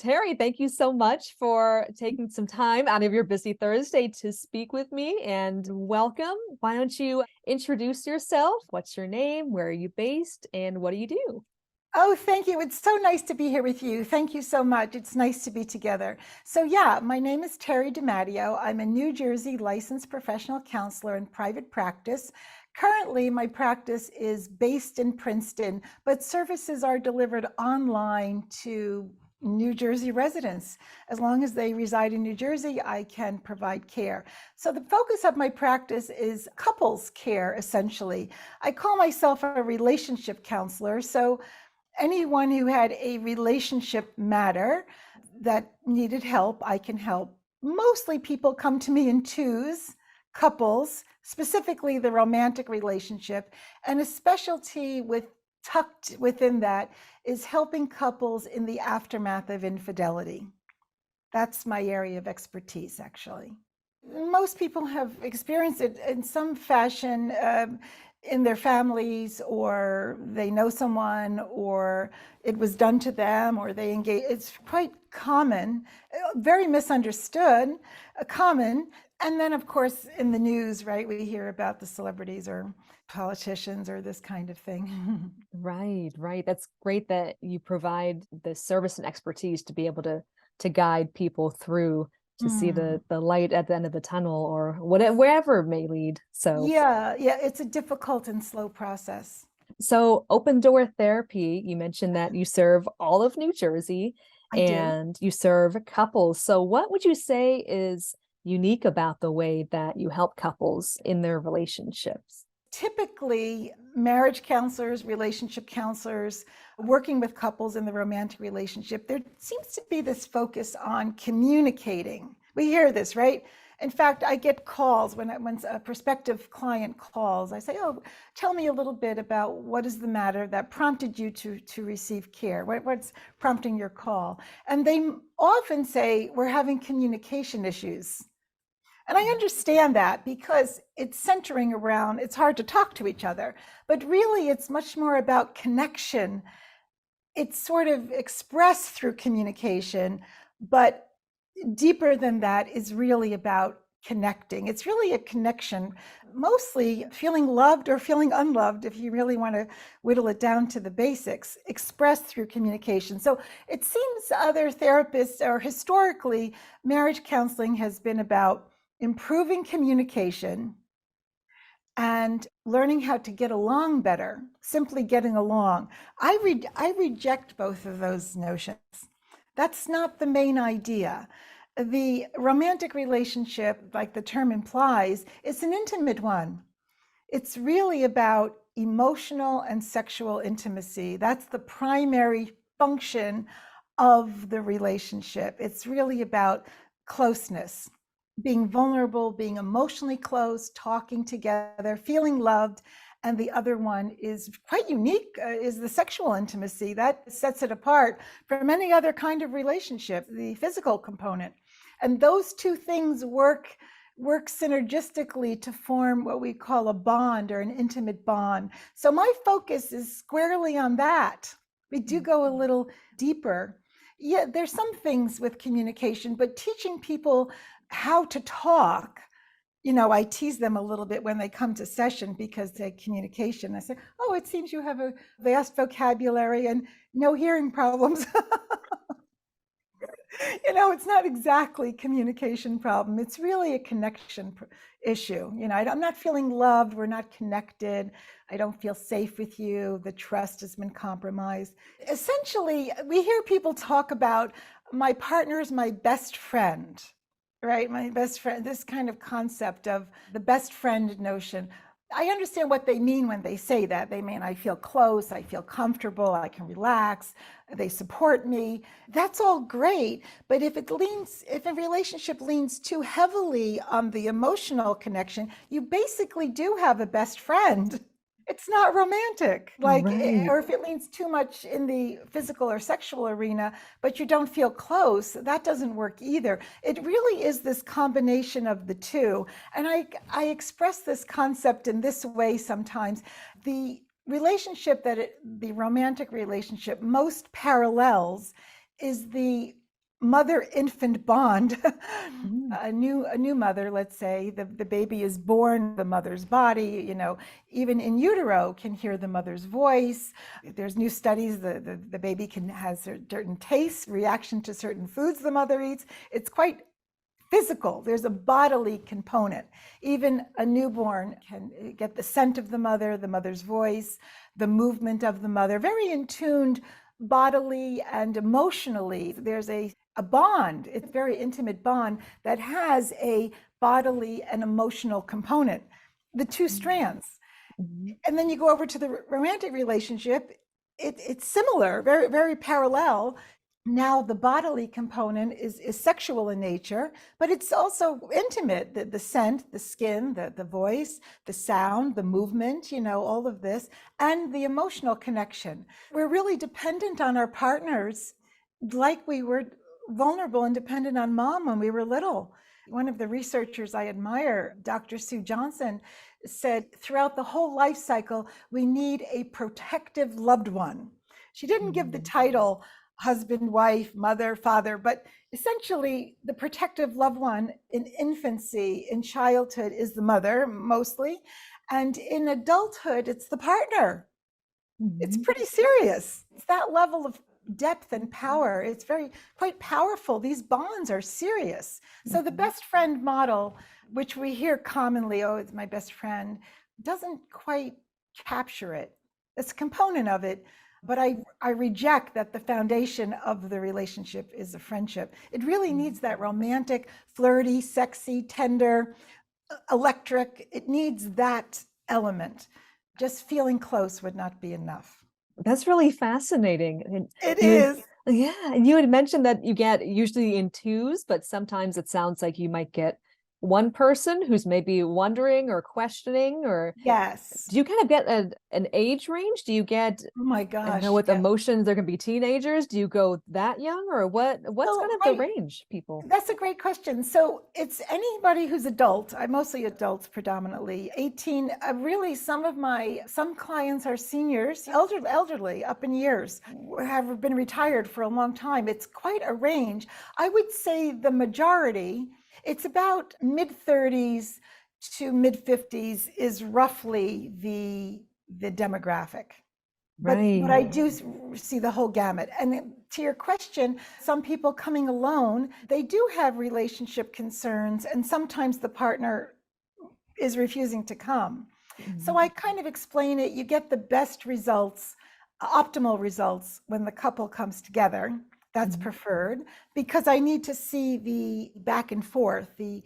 Terri, thank you so much for taking some time out of your busy Thursday to speak with me and welcome. Why don't you introduce yourself? What's your name? Where are you based? And what do you do? Oh, thank you. It's so nice to be here with you. Thank you so much. It's nice to be together. So, yeah, my name is Terri DiMatteo. I'm a New Jersey licensed professional counselor in private practice. Currently, my practice is based in Princeton, but services are delivered online to New Jersey residents. As long as they reside in New Jersey, I can provide care. So the focus of my practice is couples care, essentially. I call myself a relationship counselor. So anyone who had a relationship matter that needed help, I can help. Mostly people come to me in twos, couples, specifically the romantic relationship, and a specialty with tucked within that is helping couples in the aftermath of infidelity. That's my area of expertise, actually. Most people have experienced it in some fashion in their families, or they know someone, or it was done to them, or they engage. It's quite common, very misunderstood, common. And then, of course, in the news, right, we hear about the celebrities or politicians or this kind of thing. Right, right. That's great that you provide the service and expertise to be able to guide people through to see Hmm. the light at the end of the tunnel or whatever wherever it may lead. Yeah, it's a difficult and slow process. So open door therapy, you mentioned that you serve all of New Jersey I do. and you serve couples. So what would you say is unique about the way that you help couples in their relationships? Typically, marriage counselors, relationship counselors, working with couples in the romantic relationship, there seems to be this focus on communicating. We hear this, right? In fact, I get calls when a prospective client calls. I say, "Oh, tell me a little bit about what is the matter that prompted you to receive care. What's prompting your call?" And they often say, "We're having communication issues." And I understand that because it's centering around, it's hard to talk to each other, but really it's much more about connection. It's sort of expressed through communication, but deeper than that is really about connecting. It's really a connection, mostly feeling loved or feeling unloved, if you really want to whittle it down to the basics, expressed through communication. So it seems other therapists, or historically, marriage counseling has been about improving communication and learning how to get along better, simply getting along. I reject both of those notions. That's not the main idea. The romantic relationship, like the term implies, is an intimate one. It's really about emotional and sexual intimacy. That's the primary function of the relationship. It's really about closeness, being vulnerable, being emotionally close, talking together, feeling loved. And the other one is quite unique, is the sexual intimacy. That sets it apart from any other kind of relationship, the physical component. And those two things work synergistically to form what we call a bond or an intimate bond. So my focus is squarely on that. We do go a little deeper. Yeah, there's some things with communication, but teaching people how to talk, I tease them a little bit when they come to session because they communication. I say, "Oh, it seems you have a vast vocabulary and no hearing problems." It's not exactly communication problem. It's really a connection issue. I'm not feeling loved. We're not connected. I don't feel safe with you. The trust has been compromised. Essentially, we hear people talk about my partner is my best friend, right? My best friend, this kind of concept of the best friend notion. I understand what they mean when they say that. They mean I feel close, I feel comfortable, I can relax, they support me. That's all great. But if a relationship leans too heavily on the emotional connection, you basically do have a best friend. It's not romantic. Right. Or if it leans too much in the physical or sexual arena, but you don't feel close, that doesn't work either. It really is this combination of the two. And I express this concept in this way sometimes. The relationship the romantic relationship most parallels is the mother-infant bond. Mm. A new mother, let's say, the baby is born, the mother's body, even in utero can hear the mother's voice. There's new studies, the baby has certain tastes, reaction to certain foods the mother eats. It's quite physical. There's a bodily component. Even a newborn can get the scent of the mother's voice, the movement of the mother, very in tuned bodily and emotionally. There's a bond. It's a very intimate bond that has a bodily and emotional component, the two strands. Mhm. And then you go over to the romantic relationship. It's similar, very, very parallel. Now the bodily component is sexual in nature, but it's also intimate. The scent, the skin, the voice, the sound, the movement, all of this, and the emotional connection. We're really dependent on our partners like we were vulnerable and dependent on mom when we were little. One of the researchers I admire, Dr. Sue Johnson, said throughout the whole life cycle, we need a protective loved one. She didn't give the title husband, wife, mother, father, but essentially the protective loved one in infancy, in childhood is the mother mostly, and in adulthood, it's the partner. It's Mhm. pretty serious. It's that level of depth and power. It's quite powerful. These bonds are serious. So the Mhm. best friend model, which we hear commonly, oh, it's my best friend, doesn't quite capture it. It's a component of it, but I reject that the foundation of the relationship is a friendship. It really needs that romantic, flirty, sexy, tender, electric. It needs that element. Just feeling close would not be enough. That's really fascinating. And It you had, is. yeah, and you had mentioned that you get usually in twos, but sometimes it sounds like you might get one person who's maybe wondering or questioning, or Yes. do you kind of get an age range? Do you get, Oh my I don't know, gosh. with Yes. emotions, there can be teenagers. Do you go that young, or what's So kind of the range, people? that's a great question. So it's anybody who's adult. I'm mostly adults predominantly. 18. Really, some clients are seniors, elderly, up in years, have been retired for a long time. It's quite a range. I would say the majority. It's about mid 30s to mid 50s is roughly the demographic. But Right. I do see the whole gamut. And to your question, some people coming alone, they do have relationship concerns, and sometimes the partner is refusing to come. So Mhm. I kind of explain it. You get the best results, optimal results, when the couple comes together. That's Mhm. preferred because I need to see the back and forth, the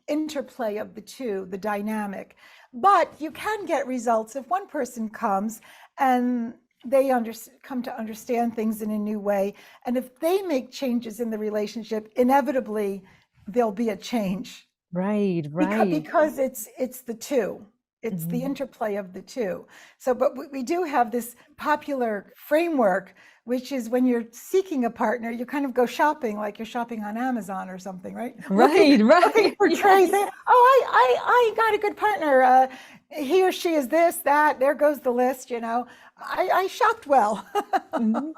interplay of the two, the dynamic. But you can get results if one person comes and they come to understand things in a new way. And if they make changes in the relationship, inevitably there'll be a change Right, because right. it's the two. It's the Mhm. interplay of the two. So, but we do have this popular framework, which is when you're seeking a partner, you kind of go shopping like you're shopping on Amazon or something, right? Right, Looking right. for trays. Yes. I got a good partner. He or she is this, that. There goes the list. I shopped well. Mhm.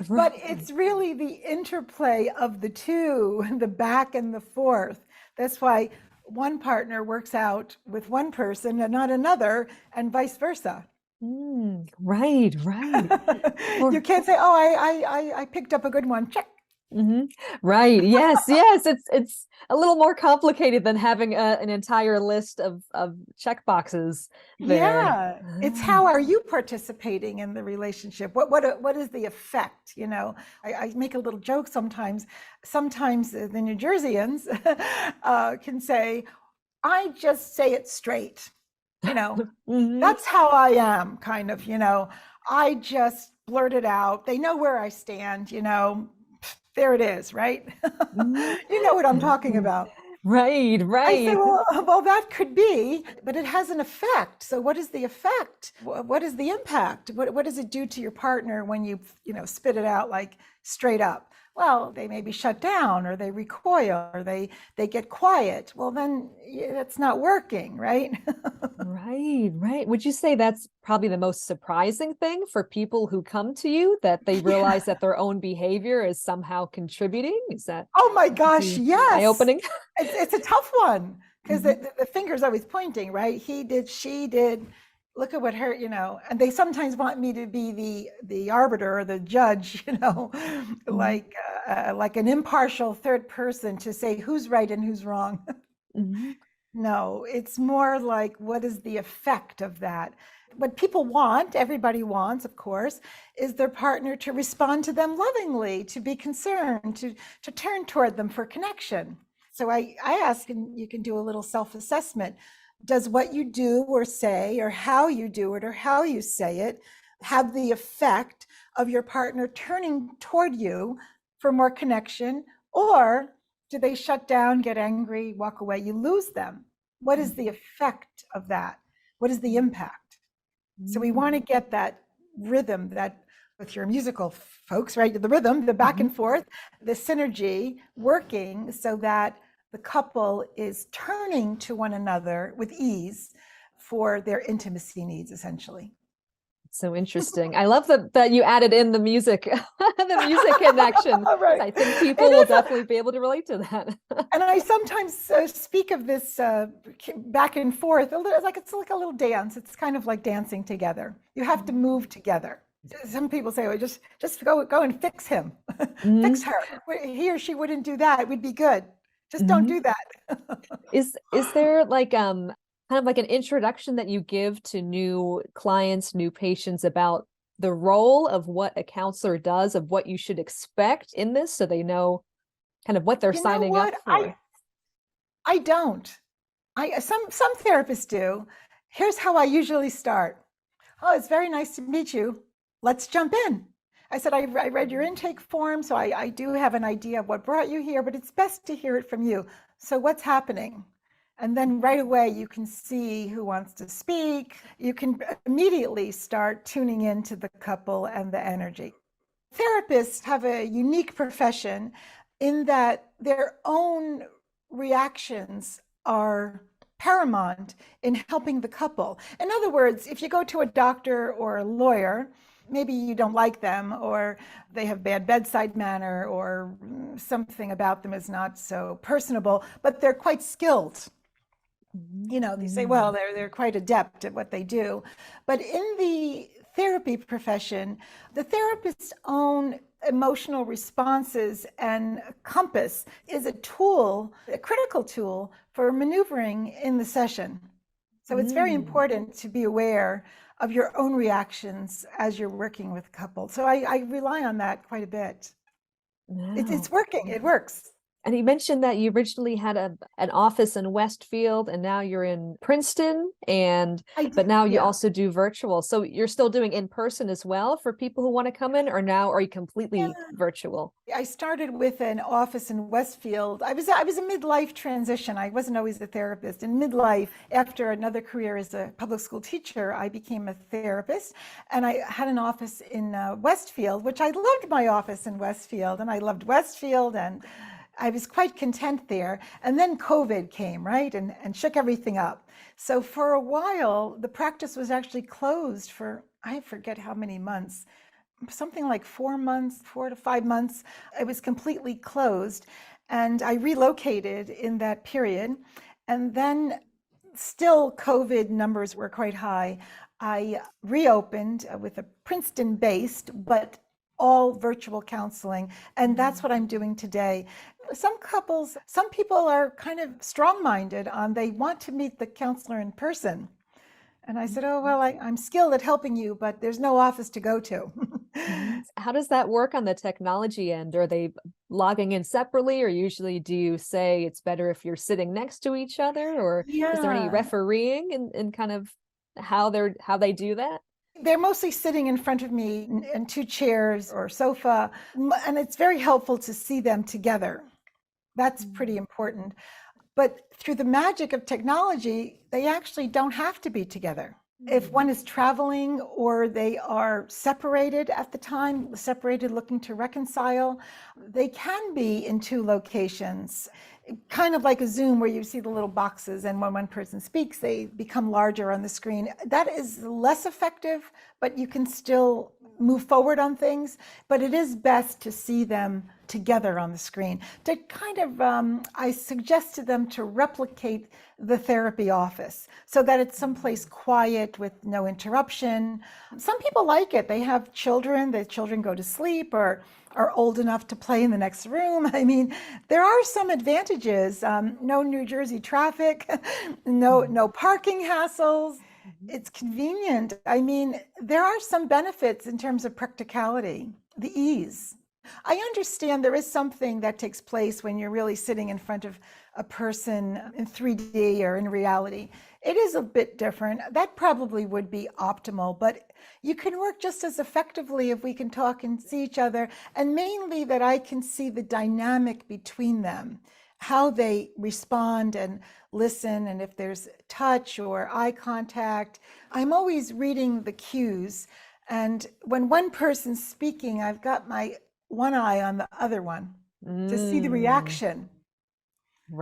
But Right. it's really the interplay of the two, the back and the forth. That's why one partner works out with one person and not another, and vice versa. Right, right. You For can't say, "Oh, I picked up a good one." Check. Mhm. Right. Yes, yes. It's a little more complicated than having an entire list of check boxes there. Yeah, it's Ah. how are you participating in the relationship? What is the effect? I make a little joke sometimes. Sometimes the New Jerseyans can say, "I just say it straight." You know, Mhm. that's how I am, kind of. I just blurt it out. They know where I stand. There it is, right? Mhm. You know what I'm talking about. Right, I say, right. well, that could be, but it has an effect. So what is the effect? What is the impact? What does it do to your partner when you spit it out like straight up? Well, they maybe shut down or they recoil or they get quiet. Well, then it's not working, right? Right, right. Would you say that's probably the most surprising thing for people who come to you, that they Yeah. realize that their own behavior is somehow contributing? Is that Oh my gosh, pretty yes. eye-opening? It's a tough one because Mhm, the finger's always pointing, right? He did, she did. Look at what her, and they sometimes want me to be the arbiter or the judge, mhm, like an impartial third person to say who's right and who's wrong. mhm, No, it's more like what is the effect of that? What people want, everybody wants, of course, is their partner to respond to them lovingly, to be concerned, to turn toward them for connection. So I ask, and you can do a little self-assessment. Does what you do or say, or how you do it, or how you say it, have the effect of your partner turning toward you for more connection? Or do they shut down, get angry, walk away? You lose them. What is the mhm, effect of that? What is the impact? So we want mhm, to get that rhythm, that with your musical folks, right? The rhythm, the back mhm. and forth, the synergy working so that the couple is turning to one another with ease for their intimacy needs, essentially. So interesting. I love that you added in the music, the music connection, 'cause Right. I think It people will is. definitely be able to relate to that. And I sometimes speak of this back and forth, it's like a little dance. It's kind of like dancing together. You have to move together. Some people say, "Well, just go and fix him, fix Mhm, her. He or she wouldn't do that. We'd be good. Just don't mhm. do that." Is there like kind of like an introduction that you give to new clients, new patients about the role of what a counselor does, of what you should expect in this so they know kind of what they're You know signing up what? for? I don't. Some therapists do. Here's how I usually start. Oh, it's very nice to meet you. Let's jump in. I said, I read your intake form, so I do have an idea of what brought you here, but it's best to hear it from you. So, what's happening? And then right away, you can see who wants to speak. You can immediately start tuning into the couple and the energy. Therapists have a unique profession in that their own reactions are paramount in helping the couple. In other words, if you go to a doctor or a lawyer, maybe you don't like them or they have bad bedside manner or something about them is not so personable, but they're quite skilled. They say, well, Mhm. they're quite adept at what they do. But in the therapy profession, the therapist's own emotional responses and compass is a tool, a critical tool for maneuvering in the session. So it's very Mm. important to be aware of your own reactions as you're working with couples. So I rely on that quite a bit. It's Wow. working, it works. And you mentioned that you originally had an office in Westfield and now you're in Princeton, and I but do, now you yeah. also do virtual. So you're still doing in person as well for people who want to come in, or now are you completely Yeah. virtual? I started with an office in Westfield. I was a midlife transition. I wasn't always a therapist. In midlife, after another career as a public school teacher, I became a therapist, and I had an office in Westfield, which I loved my office in Westfield, and I loved Westfield, and I was quite content there. And then COVID came, right, and shook everything up. So for a while, the practice was actually closed for I forget how many months, something like 4 months, 4 to 5 months. It was completely closed. And I relocated in that period. And then, still, COVID numbers were quite high. I reopened with a Princeton based, but all virtual counseling. And that's Mm. what I'm doing today. Some people are kind of strong minded on they want to meet the counselor in person. And I said, oh, well, I'm skilled at helping you, but there's no office to go to. Mhm. How does that work on the technology end? Are they logging in separately, or usually do you say it's better if you're sitting next to each other, or is there any Yeah, refereeing in kind of how they do that? they're mostly sitting in front of me in two chairs or sofa, and it's very helpful to see them together. That's pretty Mm. important. But through the magic of technology, they actually don't have to be together. If Mm. one is traveling or they are separated at the time, separated looking to reconcile, they can be in two locations, kind of like a Zoom where you see the little boxes and when one person speaks, they become larger on the screen. That is less effective, but you can still move forward on things. But it is best to see them together on the screen. To kind of, I suggest to them to replicate the therapy office so that it's someplace quiet with no interruption. Some people like it. They have children, the children go to sleep or are old enough to play in the next room. I mean, there are some advantages. No New Jersey traffic, no parking hassles. Mhm. It's convenient. I mean, there are some benefits in terms of practicality, the ease. I understand there is something that takes place when you're really sitting in front of a person in 3D or in reality. It is a bit different. That probably would be optimal, but you can work just as effectively if we can talk and see each other, and mainly that I can see the dynamic between them, how they respond and listen, and if there's touch or eye contact. I'm always reading the cues. And when one person's speaking, I've got my one eye on the other one to see the Mm, reaction.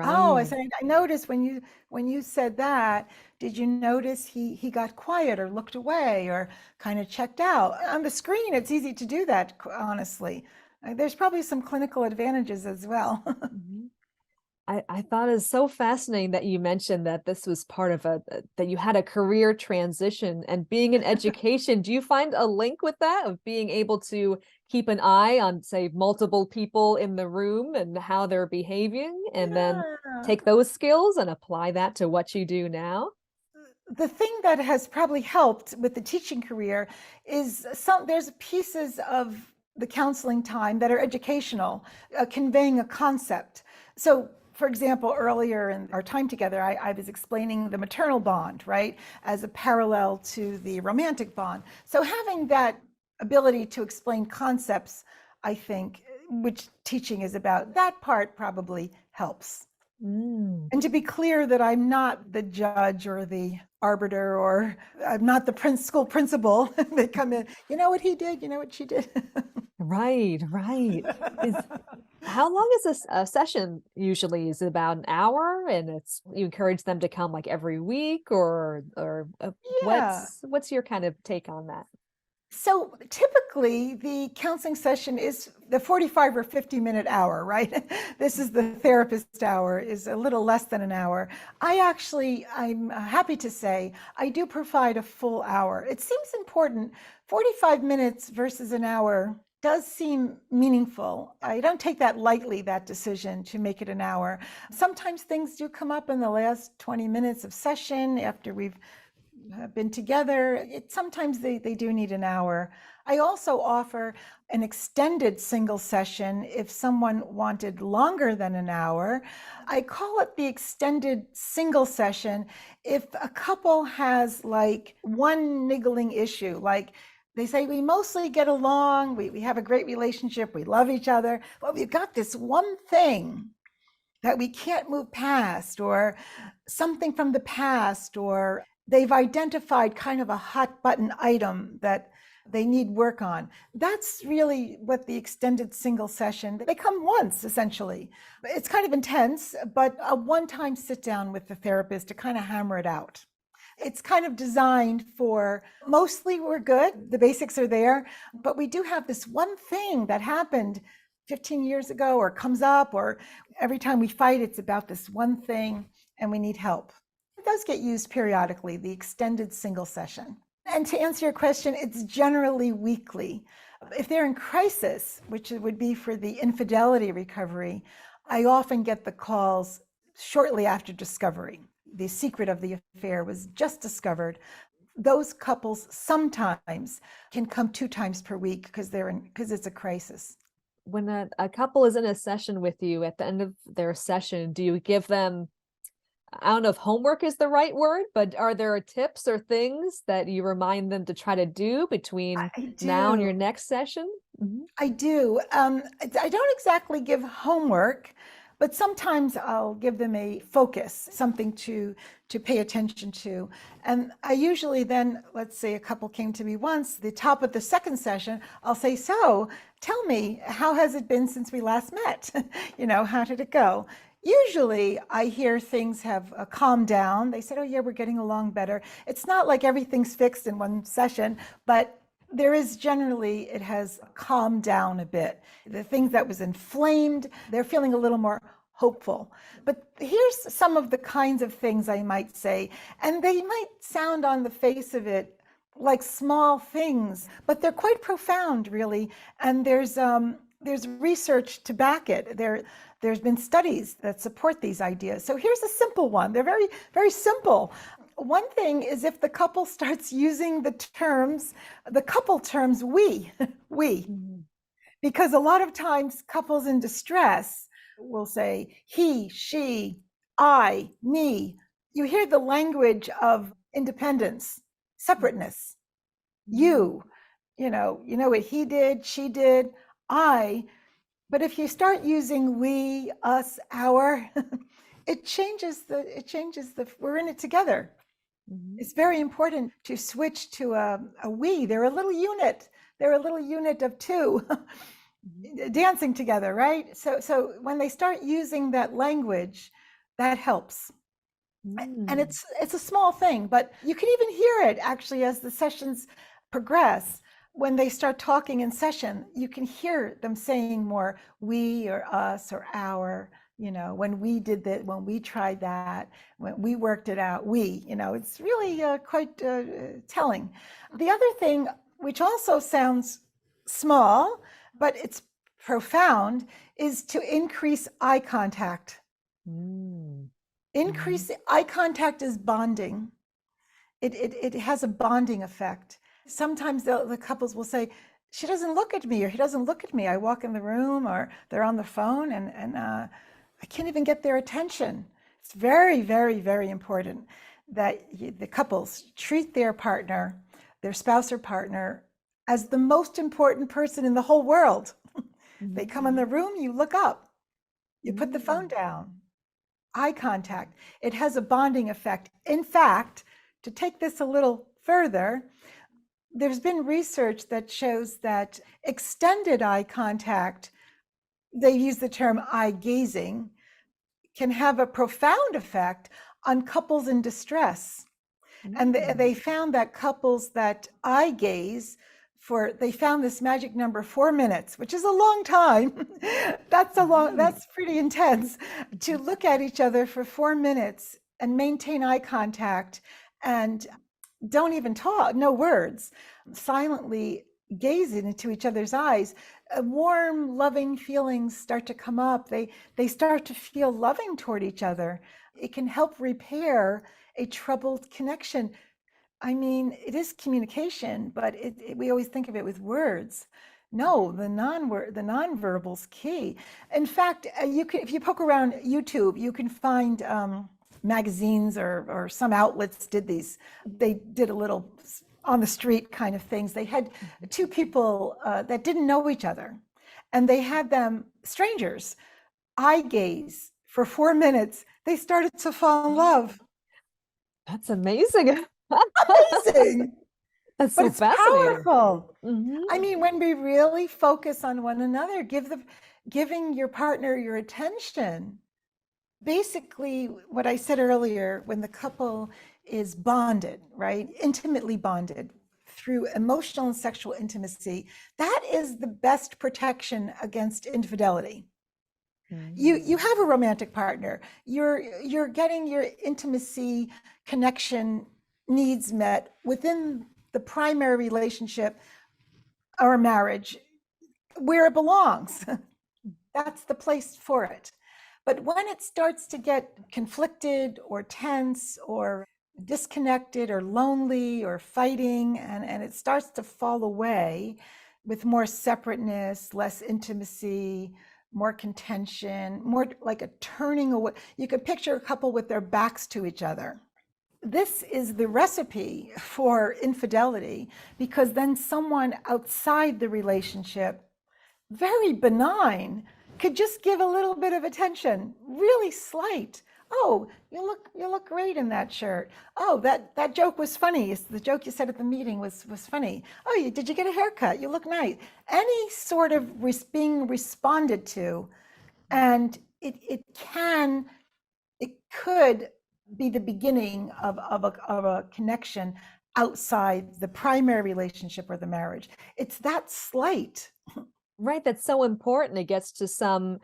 Oh, I right. said, I noticed when you said that, did you notice he got quiet or looked away or kind of checked out? On the screen, it's easy to do that, honestly. There's probably some clinical advantages as well. Mhm. I thought it's so fascinating that you mentioned that this was part of that you had a career transition and being in education. Do you find a link with that of being able to keep an eye on, say, multiple people in the room and how they're behaving, and then Yeah. take those skills and apply that to what you do now? The thing that has probably helped with the teaching career is there's pieces of the counseling time that are educational, conveying a concept. So for example, earlier in our time together, I was explaining the maternal bond, right, as a parallel to the romantic bond. So having that ability to explain concepts, I think, which teaching is about, that part probably helps. Mm. And to be clear that I'm not the judge or the arbiter, or I'm not the school principal. They come in, you know what he did, you know what she did. Right, right. Is how long is this a session usually? Is it about an hour, and it's you encourage them to come like every week, or Yeah. what's your kind of take on that? So typically the counseling session is the 45 or 50-minute hour, right? This is the therapist hour, is a little less than an hour. I'm happy to say, I do provide a full hour. It seems important. 45 minutes versus an hour does seem meaningful. I don't take that lightly, that decision to make it an hour. Sometimes things do come up in the last 20 minutes of session after we've have been together. Sometimes they do need an hour. I also offer an extended single session if someone wanted longer than an hour. I call it the extended single session if a couple has like one niggling issue, like they say we mostly get along, we have a great relationship, we love each other, but we've got this one thing that we can't move past, or something from the past, or they've identified kind of a hot button item that they need work on. That's really what the extended single session, they come once essentially. It's kind of intense, but a one-time sit down with the therapist to kind of hammer it out. It's kind of designed for, mostly we're good, the basics are there, but we do have this one thing that happened 15 years ago or comes up, or every time we fight, it's about this one thing and we need help. It does get used periodically, the extended single session. And to answer your question, it's generally weekly. If they're in crisis, which it would be for the infidelity recovery, I often get the calls shortly after discovery. The secret of the affair was just discovered. Those couples sometimes can come 2 times per week because it's a crisis. When a couple is in a session with you at the end of their session, do you give them, I don't know if homework is the right word, but are there tips or things that you remind them to try to do between I now and do. your next session? Mhm. I do. I don't exactly give homework, but sometimes I'll give them a focus, something to pay attention to. And I usually then, let's say a couple came to me once, the top of the second session, I'll say, so tell me, how has it been since we last met? How did it go? Usually I hear things have calmed down. They said, oh yeah, we're getting along better. It's not like everything's fixed in one session, but there is generally, it has calmed down a bit. The things that was inflamed, they're feeling a little more hopeful. But here's some of the kinds of things I might say, and they might sound on the face of it like small things, but they're quite profound, really. And there's research to back it. There's been studies that support these ideas. So here's a simple one. They're very, very simple. One thing is if the couple starts using the couple terms, we, because a lot of times couples in distress will say he, she, I, me. You hear the language of independence, separateness. You know what he did, she did, I. But if you start using we, us, our, it changes we're in it together. It's very important to switch to a we. They're a little unit. They're a little unit of two dancing together, right? So when they start using that language, that helps. And it's a small thing, but you can even hear it actually as the sessions progress. When they start talking in session, you can hear them saying more we or us or our, when we did that, when we tried that, when we worked it out, it's really quite telling. The other thing, which also sounds small, but it's profound, is to increase eye contact. Increase eye contact is bonding. It has a bonding effect. Sometimes the couples will say, she doesn't look at me or he doesn't look at me. I walk in the room or they're on the phone and I can't even get their attention. It's very, very, very important that the couples treat their partner, their spouse or partner, as the most important person in the whole world. They come in the room, you look up, you put the phone down. Eye contact. It has a bonding effect. In fact, to take this a little further, there's been research that shows that extended eye contact, they use the term eye gazing, can have a profound effect on couples in distress. And they found that couples that eye gaze they found this magic number 4 minutes, which is a long time. That's pretty intense to look at each other for 4 minutes and maintain eye contact and don't even talk, no words, silently gazing into each other's eyes. Warm, loving feelings start to come up. They start to feel loving toward each other. It can help repair a troubled connection. I mean, it is communication, but we always think of it with words. No, the nonverbal's key. In fact, if you poke around YouTube, you can find magazines or some outlets did these. They did a little on the street kind of things. They had two people that didn't know each other, and they had them, strangers, eye gaze for 4 minutes. They started to fall in love. That's amazing. Amazing. That's but so it's fascinating. powerful. I mean, when we really focus on one another, giving your partner your attention. Basically, what I said earlier, when the couple is bonded, right, intimately bonded through emotional and sexual intimacy, that is the best protection against infidelity. You have a romantic partner. You're getting your intimacy, connection needs met within the primary relationship or marriage where it belongs. That's the place for it. But when it starts to get conflicted or tense or disconnected or lonely or fighting, and it starts to fall away with more separateness, less intimacy, more contention, more like a turning away. You could picture a couple with their backs to each other. This is the recipe for infidelity, because then someone outside the relationship, very benign, could just give a little bit of attention, really slight. Oh, you look great in that shirt. Oh, that joke was funny. The joke you said at the meeting was funny. Oh, did you get a haircut? You look nice. Any sort of being responded to, and it could be the beginning of a connection outside the primary relationship or the marriage. It's that slight. Right, that's so important. It gets to some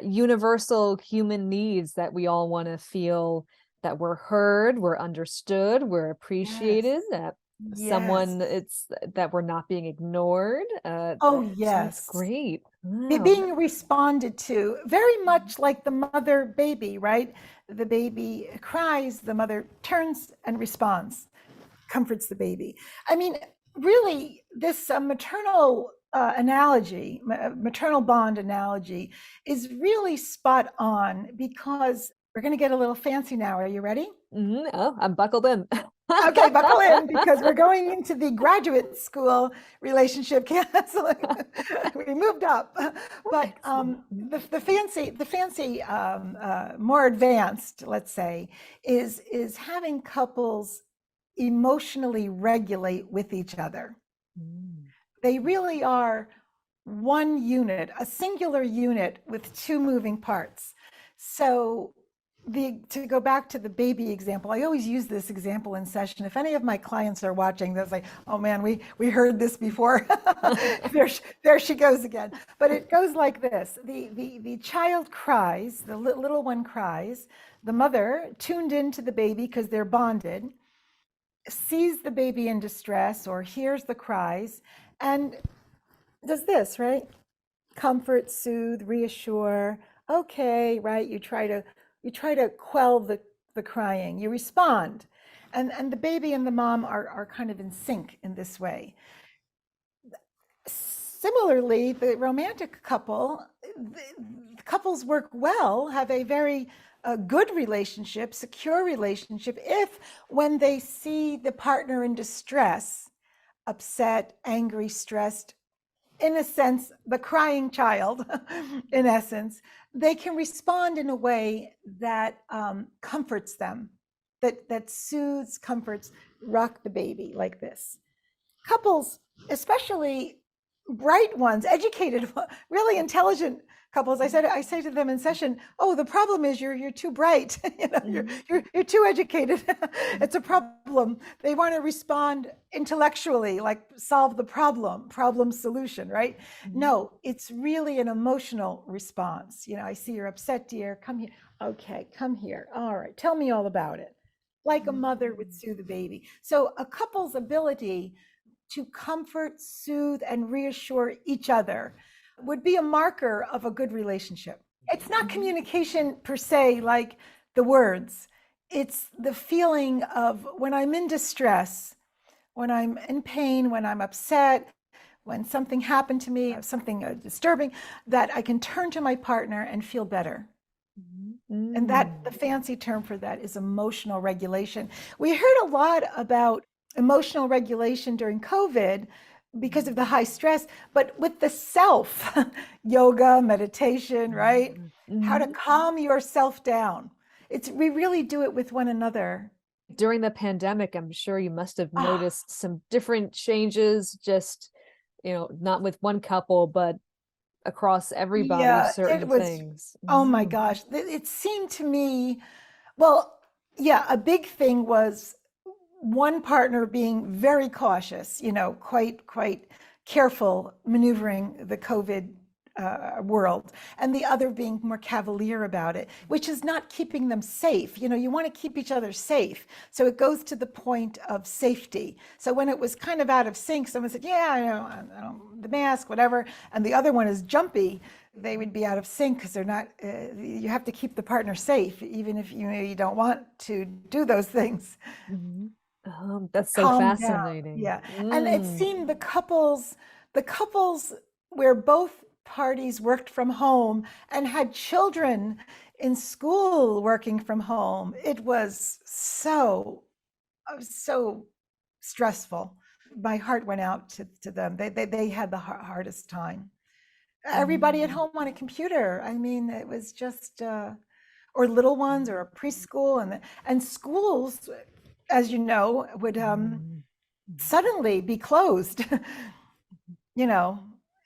universal human needs that we all want to feel that we're heard, we're understood, we're Yes. appreciated, that Yes. someone it's that we're not being ignored. Oh, So that's yes. great. Wow. Being responded to, very much like the mother baby, right? The baby cries, the mother turns and responds, comforts the baby. I mean, really, this maternal analogy, maternal bond analogy, is really spot on, because we're going to get a little fancy now. Are you ready? Oh, I'm buckled in. Okay, buckle in, because we're going into the graduate school relationship counseling. We moved up, but Excellent. Mhm. the fancy, more advanced, let's say, is having couples emotionally regulate with each other. Mm. They really are one unit, a singular unit with two moving parts. So to go back to the baby example, I always use this example in session. If any of my clients are watching, they'll say, "Oh man, we heard this before." There she goes again. But it goes like this: the child cries, the little one cries. The mother, tuned into the baby because they're bonded, sees the baby in distress or hears the cries, and does this, right? Comfort, soothe, reassure. Okay, right? You try to quell the crying. You respond. And the baby and the mom are kind of in sync in this way. Similarly, the romantic couple, the couples work well, have a very good relationship, secure relationship, if when they see the partner in distress, upset, angry, stressed, in a sense, the crying child, in essence, they can respond in a way that comforts them, that soothes, comforts, rock the baby like this. Couples, especially bright ones, educated, really intelligent couples, I say to them in session, "Oh, the problem is you're too bright. You're too educated. It's a problem." They want to respond intellectually, like solve the problem solution, right? No, it's really an emotional response. I see you're upset, dear. Come here. Okay, come here. All right, tell me all about it. Like a mother would soothe the baby. So a couple's ability to comfort, soothe, and reassure each other would be a marker of a good relationship. It's not communication per se, like the words. It's the feeling of when I'm in distress, when I'm in pain, when I'm upset, when something happened to me, something disturbing, that I can turn to my partner and feel better. And that the fancy term for that is emotional regulation. We heard a lot about emotional regulation during COVID because of the high stress, but with the self, yoga, meditation, right? How to calm yourself down. We really do it with one another. During the pandemic, I'm sure you must have Ah, noticed some different changes, just, not with one couple, but across everybody, yeah, it certain was, things. oh my gosh. It seemed to me, well, yeah, a big thing was one partner being very cautious, quite careful maneuvering the COVID world, and the other being more cavalier about it, which is not keeping them safe. You want to keep each other safe. So it goes to the point of safety. So when it was kind of out of sync, someone said, "Yeah, I know the mask, whatever," and the other one is jumpy. They would be out of sync because they're not. You have to keep the partner safe, even if you don't want to do those things. That's so Calm down. fascinating. Yeah. And it seemed the couples where both parties worked from home and had children in school working from home, it was so stressful. My heart went out to them. They had the hardest time. everybody at Mm, home on a computer. I mean, it was just, or little ones or a preschool, and schools, as you know, would mm, suddenly be closed, you know,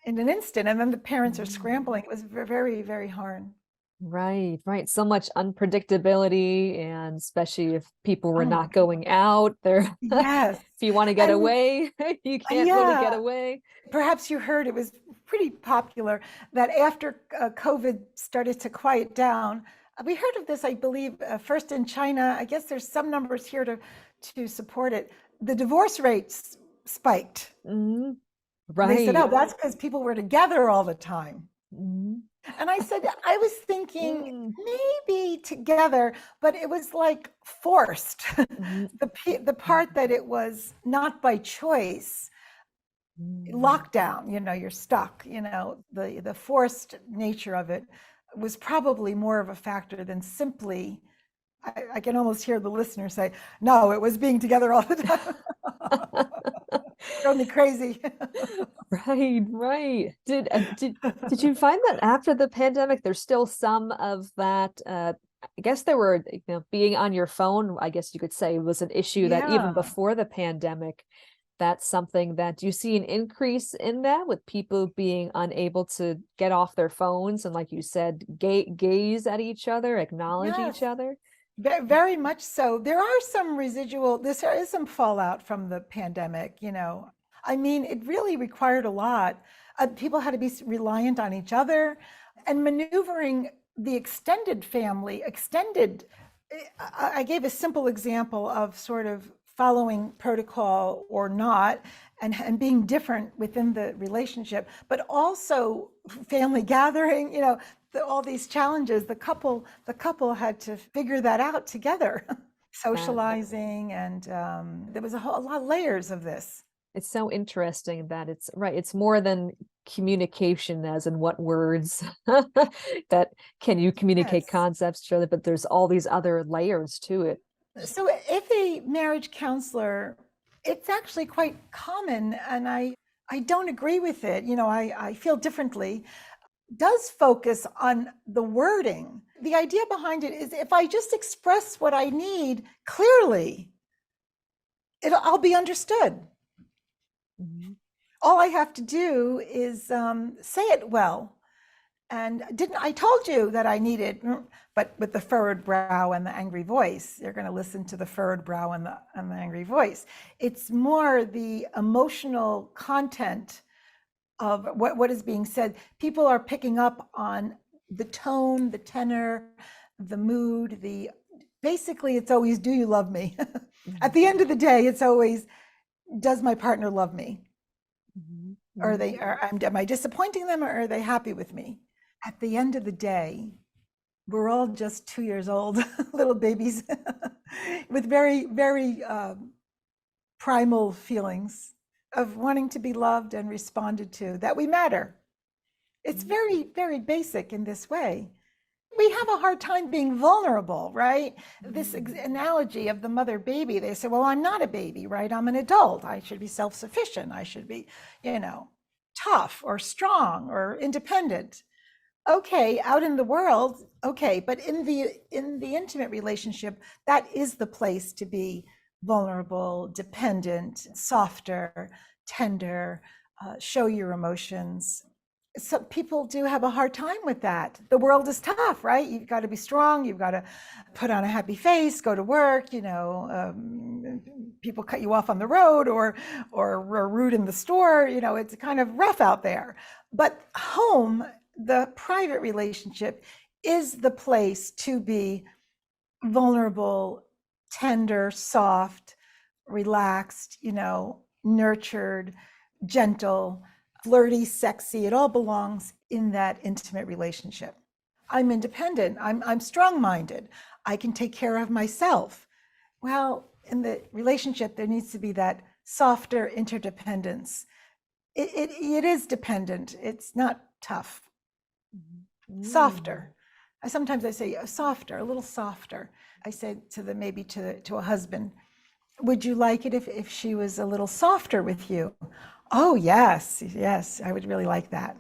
in an instant, and then the parents are mm. scrambling. It was very, very hard. Right, right. So much unpredictability, and especially if people were Oh my not going out there. Yes. If you want to get And away, you can't really yeah, get away. perhaps you heard it was pretty popular that after COVID started to quiet down, we heard of this, I believe, first in China. I guess there's some numbers here to support it. The divorce rates spiked. Mm, They said, oh, right. that's because people were together all the time. Mm, And I said, I was thinking mm, maybe together, but it was like forced. mm, The part that it was not by choice, mm. lockdown, you're stuck, the forced nature of it was probably more of a factor than simply, I can almost hear the listener say, no, it was being together all the time. Drove me crazy. Right, right. Did you find that after the pandemic, there's still some of that? I guess there were, being on your phone, I guess you could say, was an issue that Yeah, even before the pandemic, that's something that, do you see an increase in that with people being unable to get off their phones and, like you said, gaze at each other, acknowledge yes. each other? Very much so. There are some residual, there is some fallout from the pandemic, I mean, it really required a lot. People had to be reliant on each other and maneuvering the extended family, I gave a simple example of sort of following protocol or not, and being different within the relationship, but also family gathering, all these challenges. The couple had to figure that out together, That socializing, and there was a lot of layers of this. it's so interesting that it's right. It's more than communication, as in what words that can you communicate Yes. concepts to each other, but there's all these other layers to it. So if a marriage counselor, it's actually quite common, and I don't agree with it. I feel differently. Does focus on the wording. The idea behind it is if I just express what I need clearly, I'll be understood. Mhm. All I have to do is say it well. And didn't I told you that I needed, but with the furrowed brow and the angry voice, you're going to listen to the furrowed brow and the angry voice. It's more the emotional content of what is being said. People are picking up on the tone, the tenor, the mood, basically it's always, do you love me? At Mhm. the end of the day, it's always, does my partner love me? Mhm. Am I disappointing them, or are they happy with me? At the end of the day, we're all just 2 years old, little babies with very, very primal feelings of wanting to be loved and responded to, that we matter. It's Mhm. very, very basic in this way. We have a hard time being vulnerable, right? This Mhm. analogy of the mother baby, they say, well, I'm not a baby, right? I'm an adult. I should be self sufficient. I should be, tough or strong or independent. Okay, out in the world, okay, but in the intimate relationship, that is the place to be vulnerable, dependent, softer, tender, show your emotions. So people do have a hard time with that. The world is tough, right? You've got to be strong. You've got to put on a happy face, go to work. People cut you off on the road, or are rude in the store. It's kind of rough out there. But home, the private relationship, is the place to be vulnerable, tender, soft, relaxed, nurtured, gentle, flirty, sexy. It all belongs in that intimate relationship. I'm independent. I'm strong-minded. I can take care of myself. Well, in the relationship, there needs to be that softer interdependence. It is dependent. It's not tough. Mhm. Mm. Softer. Sometimes I say softer, a little softer. I say maybe to a husband, would you like it if she was a little softer with you? Oh, yes, yes, I would really like that.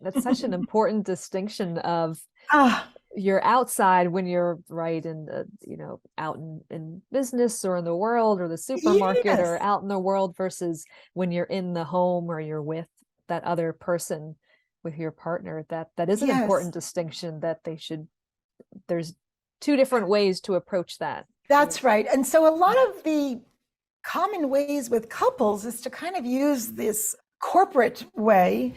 That's such an important distinction of Ah, you're outside when you're right in the, out in business or in the world or the supermarket or yes, out in the world versus when you're in the home or you're with that other person with your partner. That is an yes. important distinction that there's two different ways to approach that. That's right. And so a lot of the common ways with couples is to kind of use this corporate way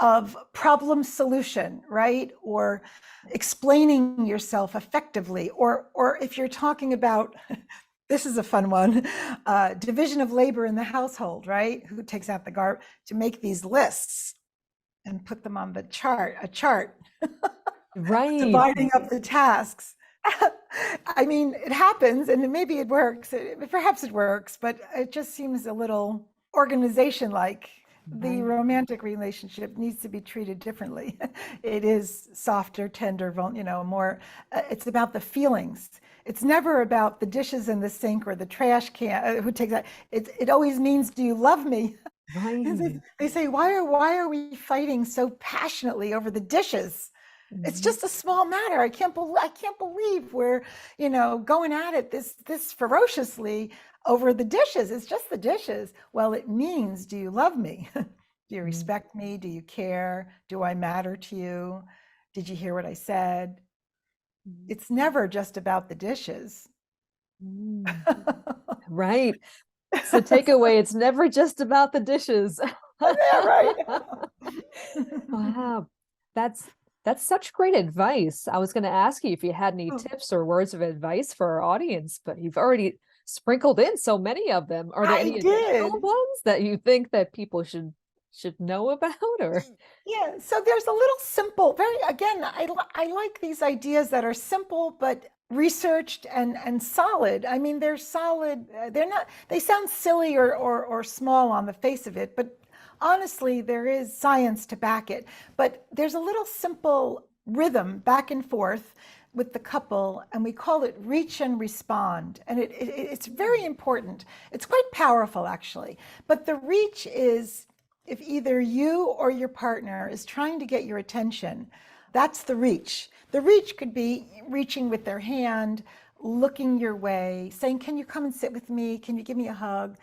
of problem solution, right? Or explaining yourself effectively. Or if you're talking about, this is a fun one, division of labor in the household, right? Who takes out the garbage, to make these lists and put them on the chart, a chart, Right. dividing up the tasks. I mean, it happens and maybe it works. Perhaps it works, but it just seems a little organization like. The Right. romantic relationship needs to be treated differently. It is softer, tender, more. It's about the feelings. It's never about the dishes in the sink or the trash can. Who takes that? It always means, do you love me? Right. They say, why are we fighting so passionately over the dishes? It's Mhm. just a small matter. I can't believe we're, going at it this ferociously over the dishes. It's just the dishes. Well, it means, do you love me? Do you respect me? Do you care? Do I matter to you? Did you hear what I said? Mhm. It's never just about the dishes. Mm. Right. It's the takeaway. It's never just about the dishes. Yeah, right. Wow. That's that's such great advice. I was going to ask you if you had any Oh, tips or words of advice for our audience, but you've already sprinkled in so many of them. Are there I any additional did. ones that you think that people should know about or Yeah, so there's a little simple, very, again, I like these ideas that are simple but researched and solid. I mean, they're solid. They're not, they sound silly or small on the face of it, but honestly, there is science to back it. But there's a little simple rhythm back and forth with the couple, and we call it reach and respond. And it's very important. It's quite powerful, actually. But the reach is, if either you or your partner is trying to get your attention, that's the reach. The reach could be reaching with their hand, looking your way, saying, can you come and sit with me? Can you give me a hug?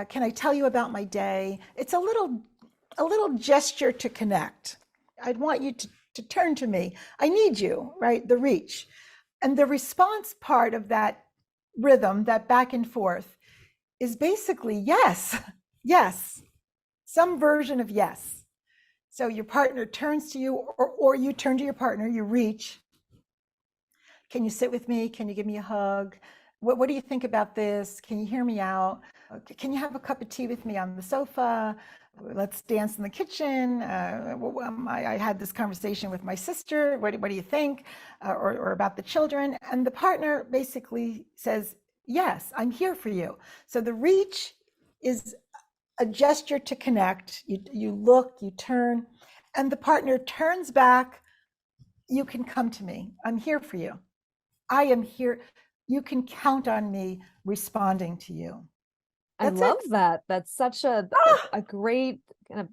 Can I tell you about my day? It's a little gesture to connect. I'd want you to turn to me. I need you, right? The reach. And the response part of that rhythm, that back and forth, is basically yes, yes, some version of yes. So your partner turns to you, or you turn to your partner, you reach. Can you sit with me? Can you give me a hug? What do you think about this? Can you hear me out? Can you have a cup of tea with me on the sofa? Let's dance in the kitchen. I had this conversation with my sister. What do you think? Or about the children. And the partner basically says, yes, I'm here for you. So the reach is a gesture to connect. You look, you turn, and the partner turns back. You can come to me. I'm here for you. I am here. You can count on me responding to you. I That's love it. that. That's such Ah, a great kind of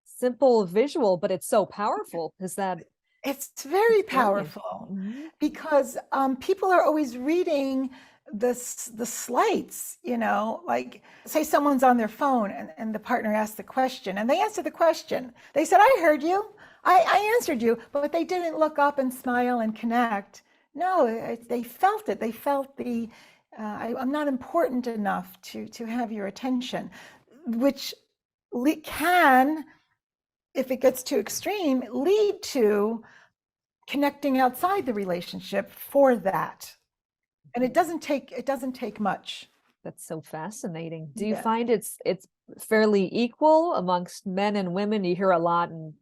simple visual, but it's so powerful. Is that it's very it's brilliant. powerful Mhm. because people are always reading the slights, like say someone's on their phone and the partner asks the question and they answer the question. They said, I heard you. I answered you, but they didn't look up and smile and connect. No, they felt it. They felt I'm not important enough to have your attention, which can, if it gets too extreme, lead to connecting outside the relationship for that. And it doesn't take much. That's so fascinating. Do you Yeah. find it's fairly equal amongst men and women? You hear a lot in,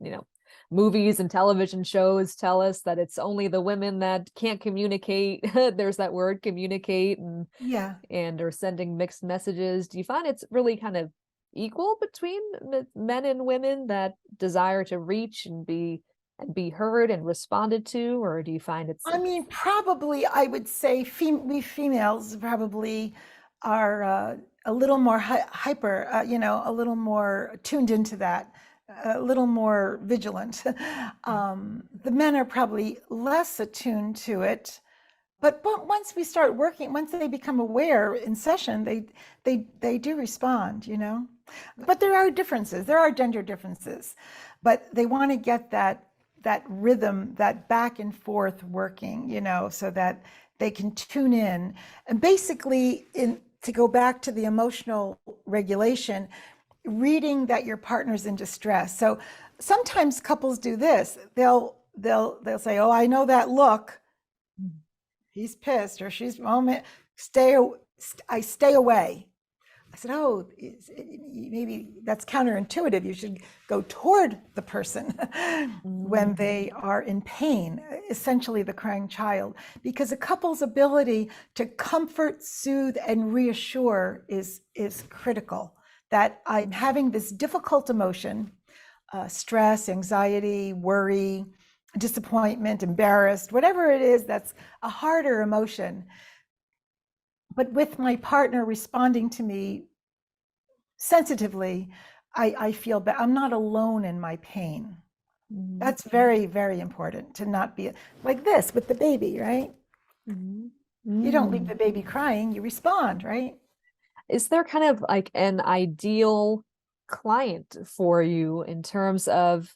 movies and television shows tell us that it's only the women that can't communicate. There's that word communicate Yeah. and are sending mixed messages. Do you find it's really kind of equal between men and women that desire to reach and be heard and responded to, or do you find I mean, probably I would say we females probably are a little more hyper, a little more tuned into that a little more vigilant. The men are probably less attuned to it. But once we start working, once they become aware in session, they do respond, you know. But there are differences. There are gender differences, but they want to get that rhythm, that back and forth working, you know, so that they can tune in. And basically, to go back to the emotional regulation, reading that your partner's in distress. So sometimes couples do this. They'll say, "Oh, I know that look. He's pissed or she's moment. I stay away." I said, "Oh, maybe that's counterintuitive. You should go toward the person when they are in pain, essentially the crying child, because a couple's ability to comfort, soothe, and reassure is critical. That I'm having this difficult emotion, stress, anxiety, worry, disappointment, embarrassed, whatever it is that's a harder emotion. But with my partner responding to me sensitively, I feel better. I'm not alone in my pain." That's very, very important, to not be like this with the baby, right? You don't leave the baby crying, you respond, right? Is there kind of like an ideal client for you in terms of,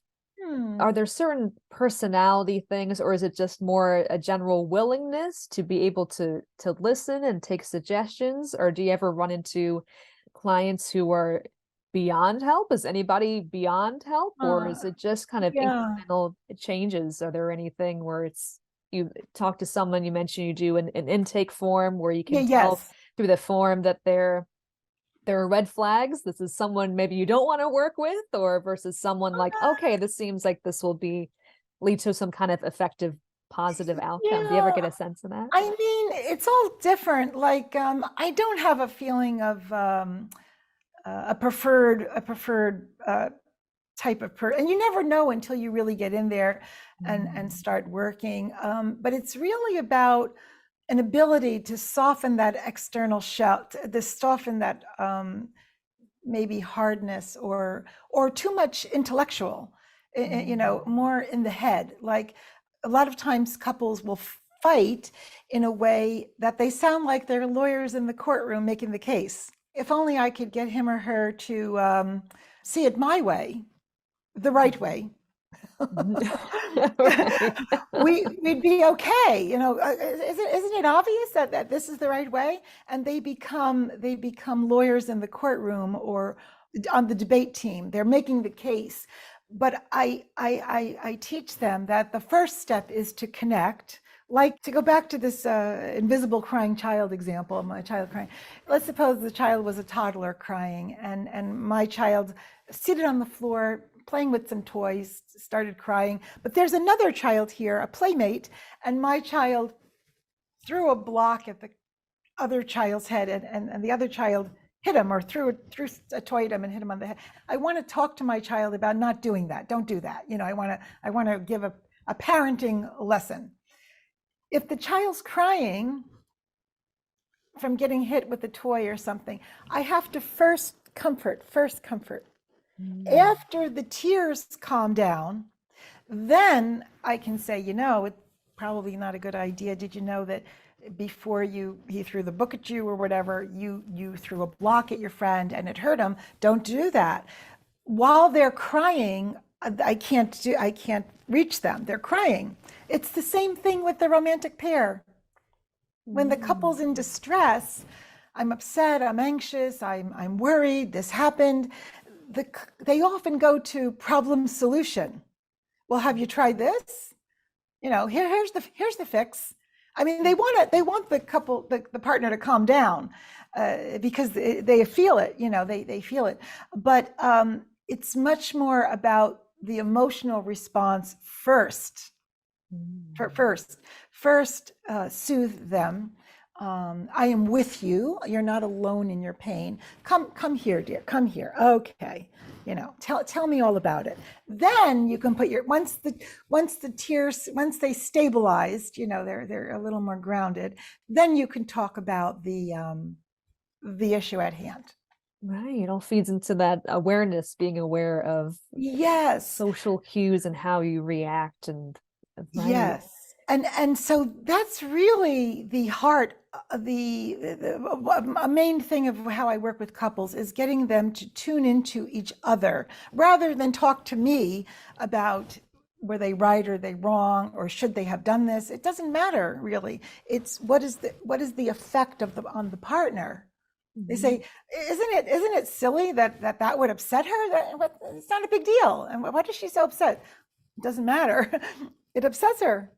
are there certain personality things, or is it just more a general willingness to be able to listen and take suggestions? Or do you ever run into clients who are beyond help? Is anybody beyond help, or is it just kind of Yeah. incremental changes? Are there anything where it's, you talk to someone, you mentioned you do an intake form where you Yeah, can tell yes. through the form that there are red flags, this is someone maybe you don't want to work with, or versus someone like, okay, this seems like this will lead to some kind of effective positive outcome? Do you ever Yeah. get a sense of that? I mean, it's all different. Like, I don't have a feeling of a preferred type of person, and you never know until you really get in there and start working. But it's really about an ability to soften that external shell, to soften that maybe hardness or too much intellectual, you know, more in the head. Like a lot of times couples will fight in a way that they sound like they're lawyers in the courtroom making the case. If only I could get him or her to see it my way, the right way, Right. we'd be okay. You know, isn't it obvious that this is the right way? And they become lawyers in the courtroom or on the debate team. They're making the case. But I teach them that the first step is to connect. Like, to go back to this invisible crying child example, my child crying. Let's suppose the child was a toddler crying, and my child seated on the floor playing with some toys started crying. But there's another child here, a playmate, and my child threw a block at the other child's head, and the other child hit him, or threw a toy at him and hit him on the head. I want to talk to my child about not doing that. Don't do that. You know, I want to give a parenting lesson. If the child's crying from getting hit with a toy or something, I have to first comfort. After the tears calm down, then I can say, you know, it's probably not a good idea. Did you know that before he threw the book at you or whatever, you threw a block at your friend and it hurt him? Don't do that. While they're crying, I can't reach them. They're crying. It's the same thing with the romantic pair. When the couple's in distress, I'm upset, I'm anxious, I'm worried, this happened. They often go to problem solution. Well, have you tried this? You know, here's the fix. I mean, they want the couple, the partner to calm down because they feel it. You know, they feel it. But it's much more about the emotional response first. First, soothe them. I am with you. You're not alone in your pain. Come here, dear. Come here. Okay. You know, tell me all about it. Then you can put once the tears, once they stabilized, you know, they're a little more grounded. Then you can talk about the issue at hand. Right. It all feeds into that awareness, being aware of Yes. social cues and how you react and right. Yes. And so that's really the heart, a main thing of how I work with couples is getting them to tune into each other rather than talk to me about were they right or they wrong or should they have done this. It doesn't matter really. It's what is the effect of the on the partner. They Mhm. say, isn't it silly that would upset her? It's not a big deal. And why is she so upset? It doesn't matter. It upsets her.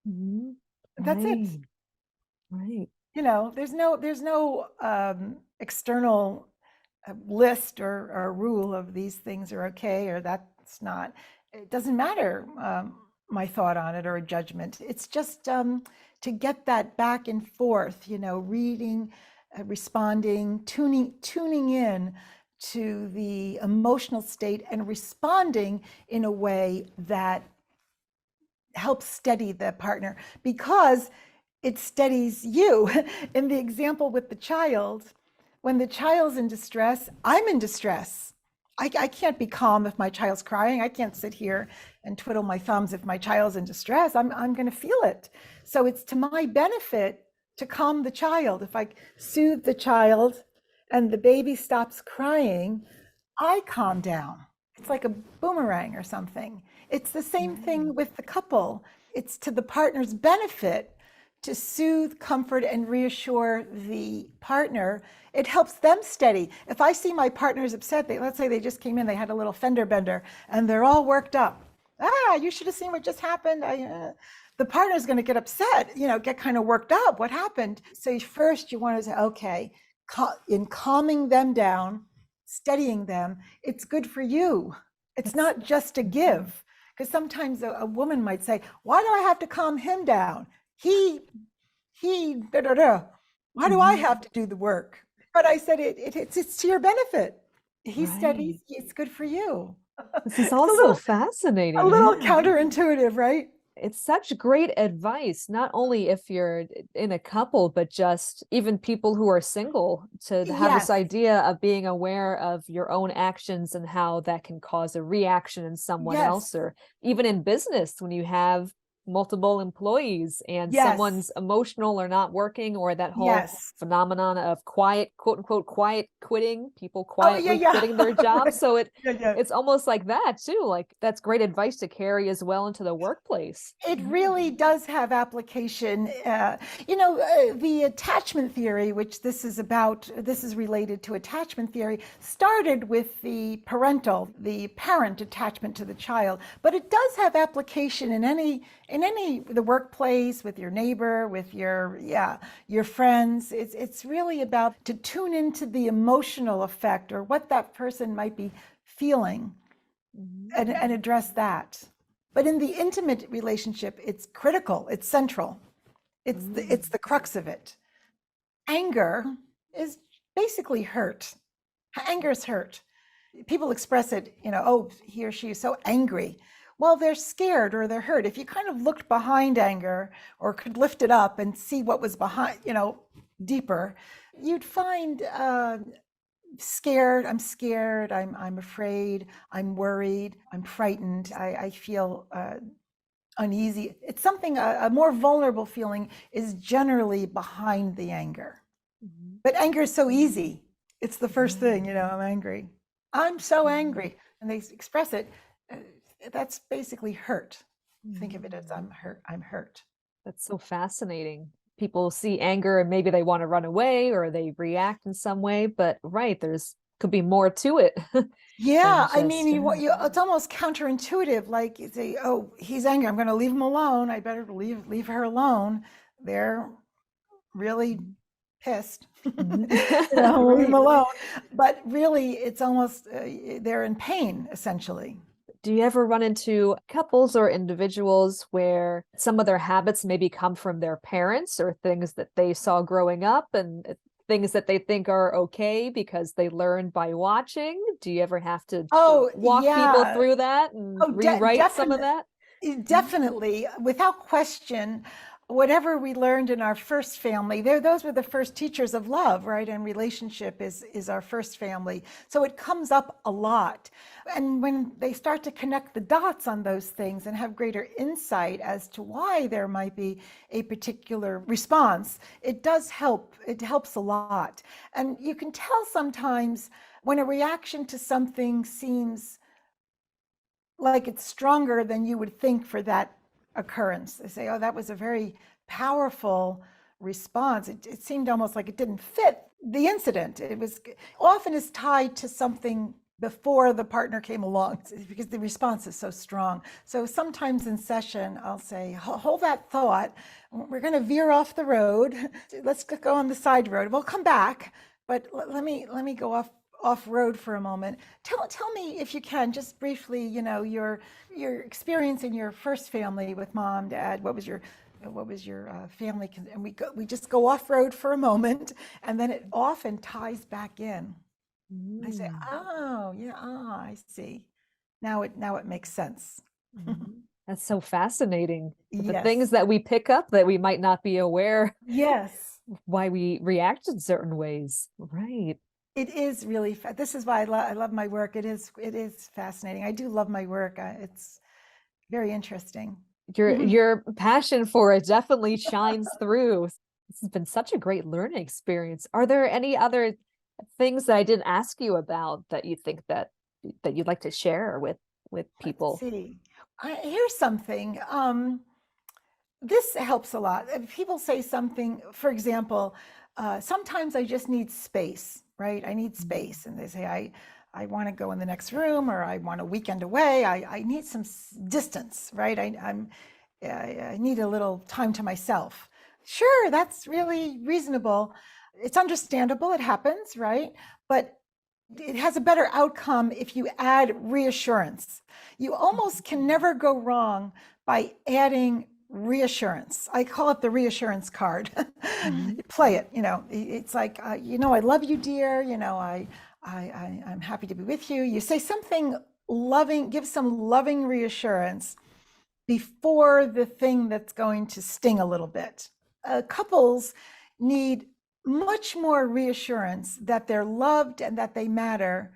Mhm. That's it. Right. Right. There's no external list or rule of these things are okay or that's not. It doesn't matter my thought on it or a judgment. It's just to get that back and forth, reading, responding, tuning in to the emotional state and responding in a way that helps steady the partner because it steadies you. In the example with the child, when the child's in distress, I'm in distress. I can't be calm if my child's crying. I can't sit here and twiddle my thumbs if my child's in distress. I'm going to feel it. So it's to my benefit to calm the child. If I soothe the child and the baby stops crying, I calm down. It's like a boomerang or something. It's the same Right. thing with the couple. It's to the partner's benefit to soothe, comfort, and reassure the partner. It helps them steady. If I see my partner's upset, let's say they just came in, they had a little fender bender, and they're all worked up. You should have seen what just happened. The partner's going to get upset, get kind of worked up. What happened? So first you want to say, okay, in calming them down, steadying them, it's good for you. It's That's not just a mhm. give. Because sometimes a woman might say, why do I have to calm him down? He, da, da, da. Why do I Mhm. have to do the work? But I said, it's to your benefit. He Right. steadies, it's good for you. This is It's also a fascinating. little Yeah. counterintuitive, right? It's such great advice, not only if you're in a couple, but just even people who are single to have this Yes, idea of being aware of your own actions and how that can cause a reaction in someone yes, else, or even in business when you have multiple employees and yes, someone's emotional or not working, or that whole yes. phenomenon of quiet, quote unquote, quiet quitting, people Oh, yeah, quietly yeah. quitting their jobs. Right. So Yeah, yeah. it's almost like that too. Like that's great advice to carry as well into the workplace. It Yeah. really does have application. The attachment theory, which this is about, this is related to attachment theory, started with the parent attachment to the child, but it does have application in any the workplace, with your neighbor, with your friends. It's really about to tune into the emotional effect or what that person might be feeling Mhm. and address that. But in the intimate relationship, it's critical, it's central, it's Mm. the crux of it. Anger is basically hurt. Anger is hurt. People express it, oh, he or she is so angry. Well, they're scared or they're hurt. If you kind of looked behind anger or could lift it up and see what was behind, deeper, you'd find scared, I'm afraid, I'm worried, I'm frightened, I feel uneasy. It's something, a more vulnerable feeling is generally behind the anger. Mhm. But anger is so easy. It's the first Right. thing, I'm angry. I'm so Right. angry. And they express it. uh, That's basically hurt. Think of it as Mhm. I'm hurt. I'm hurt. That's so fascinating. People see anger and maybe they want to run away or they react in some way, but right, there's could be more to it than Yeah, I mean, just it's almost counterintuitive. Like you say, "Oh, he's angry. I'm going to leave him alone. I better leave her alone." They're really Mhm. pissed, Mhm. leave him Right. alone. But really, it's almost they're in pain essentially. Do you ever run into couples or individuals where some of their habits maybe come from their parents or things that they saw growing up and things that they think are okay because they learned by watching? Do you ever have to Oh, walk people yeah. through that and Oh, rewrite some of definitely. that? Mhm. Definitely, without question, whatever we learned in our first family, those were the first teachers of love, right? And relationship is our first family. So it comes up a lot. And when they start to connect the dots on those things and have greater insight as to why there might be a particular response, it does help. It helps a lot. And you can tell sometimes when a reaction to something seems like it's stronger than you would think for that occurrence. They say, oh, that was a very powerful response. It seemed almost like it didn't fit the incident. It was often is tied to something before the partner came along because the response is so strong. So sometimes in session, I'll say, hold that thought. We're going to veer off the road. Let's go on the side road. We'll come back, but let me go off road for a moment. Tell me, if you can, just briefly, your experience in your first family with mom, dad. What was your family? And we just go off road for a moment, and then it often ties back in. I say, oh yeah, I see. Now it makes sense. That's so fascinating. The Yes. things that we pick up that we might not be aware Yes. why we react in certain ways. Right. It is really, this is why I love my work. It is fascinating. I do love my work. It's very interesting. Your passion for it definitely shines through. This has been such a great learning experience. Are there any other things that I didn't ask you about that you think that you'd like to share with people? Let's see. Here's something. This helps a lot. If people say something, for example, sometimes I just need space, right? I need space. And they say, I want to go in the next room, or I want a weekend away. I need some distance, right? I need a little time to myself. Sure, that's really reasonable. It's understandable. It happens, right? But it has a better outcome if you add reassurance. You almost can never go wrong by adding reassurance. I call it the reassurance card. Play it, it's like, I love you, dear. I'm happy to be with you. You say something loving, give some loving reassurance before the thing that's going to sting a little bit. Couples need much more reassurance that they're loved and that they matter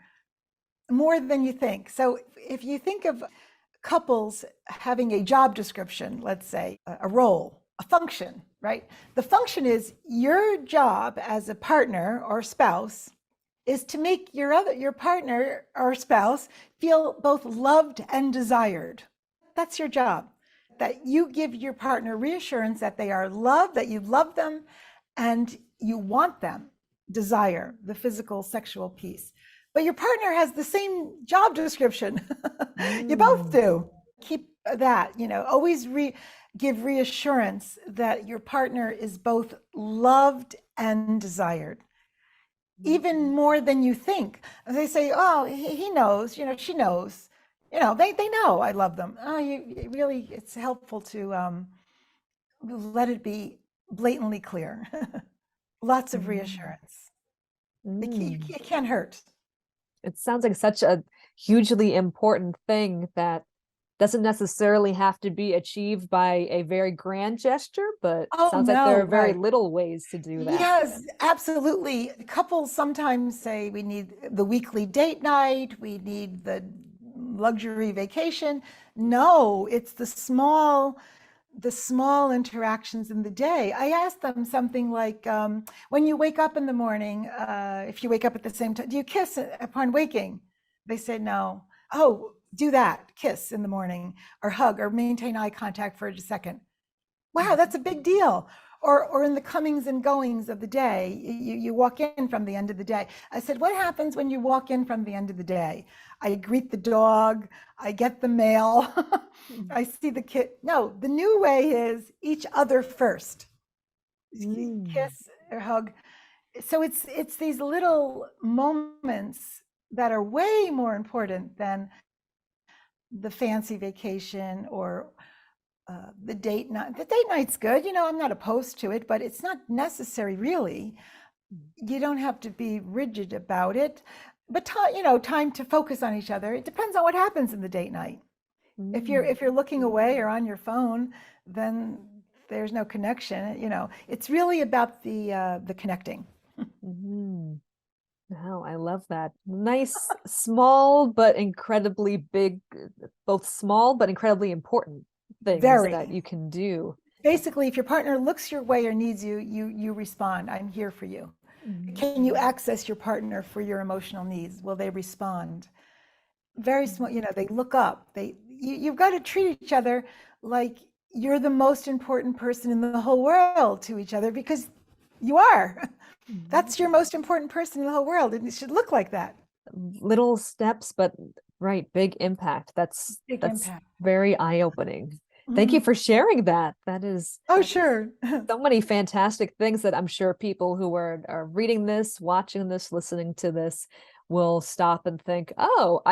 more than you think. So if you think of couples having a job description, let's say a role, a function, right? The function is your job as a partner or spouse is to make your partner or spouse feel both loved and desired. That's your job. That you give your partner reassurance that they are loved, that you love them, and you want them. Desire, the physical, sexual piece. But your partner has the same job description. You both do. Keep that, always give reassurance that your partner is both loved and desired. Even more than you think. They say, oh, he knows, she knows. They know I love them. Oh, it's helpful to let it be blatantly clear. Lots of reassurance. It can't hurt. It sounds like such a hugely important thing that doesn't necessarily have to be achieved by a very grand gesture, but sounds like there are very little ways to do that. Yes, absolutely. Couples sometimes say we need the weekly date night, we need the luxury vacation. No, it's the small interactions in the day. I ask them something like, when you wake up in the morning, if you wake up at the same time, do you kiss upon waking? They say no. Oh, do that, kiss in the morning, or hug, or maintain eye contact for a second. Wow, that's a big deal. Or in the comings and goings of the day, you walk in from the end of the day. I said, what happens when you walk in from the end of the day? I greet the dog, I get the mail, I see the kid. No, the new way is each other first. Kiss or hug. So it's these little moments that are way more important than the fancy vacation or the date night. The date night's good, I'm not opposed to it, but it's not necessary really. You don't have to be rigid about it, but time to focus on each other. It depends on what happens in the date night. If you're looking away or on your phone, then there's no connection. It's really about the connecting. Mhm. Wow, I love that. Nice, small, but incredibly big, both small, but incredibly important things that Very. you can do. Basically, if your partner looks your way or needs you, you respond. I'm here for you. Mhm. Can you access your partner for your emotional needs? Will they respond? Very small, they look up. You've got to treat each other like you're the most important person in the whole world to each other, because you are. Mhm. That's your most important person in the whole world, and it should look like that. Little steps, but right, big impact. Big That's impact. very eye-opening. Thank you Mhm. for sharing that. That is Oh, sure. so many fantastic things that I'm sure people who are reading this, watching this, listening to this will stop and think, oh,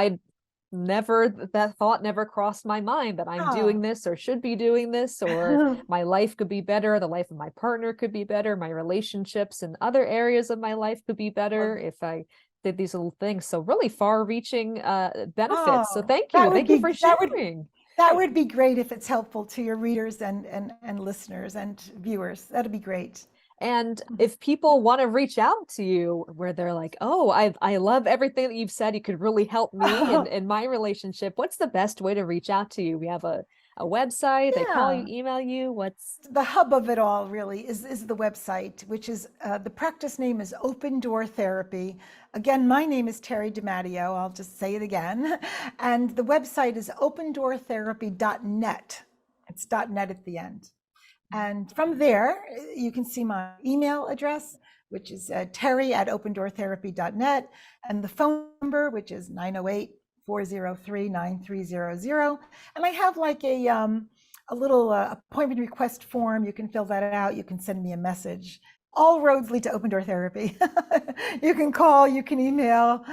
that thought never crossed my mind that I'm doing Oh. this or should be doing this, or my life could be better, the life of my partner could be better, my relationships and other areas of my life could be better Well, if I did these little things. So really far-reaching benefits. So oh, thank that you. would Thank you be for that would sharing. that would be great if it's helpful to your readers and listeners and viewers. That'd be great. And if people want to reach out to you where they're like, oh, I love everything that you've said, you could really help me in my relationship, what's the best way to reach out to you? We have a website, they call you, Yeah. email you, what's The hub of it all really is the website, which is the practice name is Open Door Therapy. Again, my name is Terri DiMatteo. I'll just say it again. And the website is opendoortherapy.net. It's .net at the end. And from there, you can see my email address, which is Terri at opendoortherapy.net, and the phone number, which is 908-403-9300. And I have like a little appointment request form. You can fill that out. You can send me a message. All roads lead to Open Door Therapy. You can call, you can email,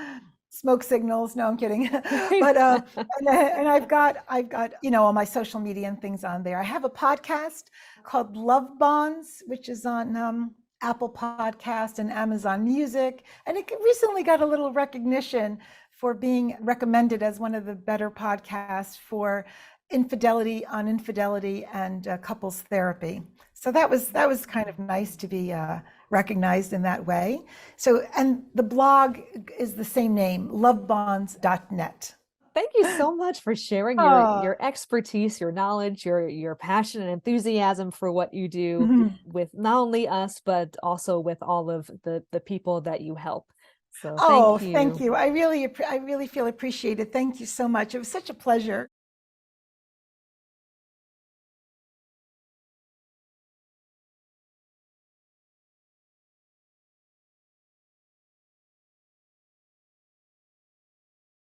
smoke signals. No, I'm kidding. But and I've got all my social media and things on there. I have a podcast called Love Bonds, which is on Apple Podcast and Amazon Music, and it recently got a little recognition for being recommended as one of the better podcasts for infidelity and couples therapy. So that was kind of nice to be recognized in that way. So, and the blog is the same name, lovebonds.net. Thank you so much for sharing Oh, your expertise, your knowledge, your passion and enthusiasm for what you do mhm. with not only us, but also with all of the people that you help. So Oh, thank thank you. you. I really feel appreciated. Thank you so much. It was such a pleasure.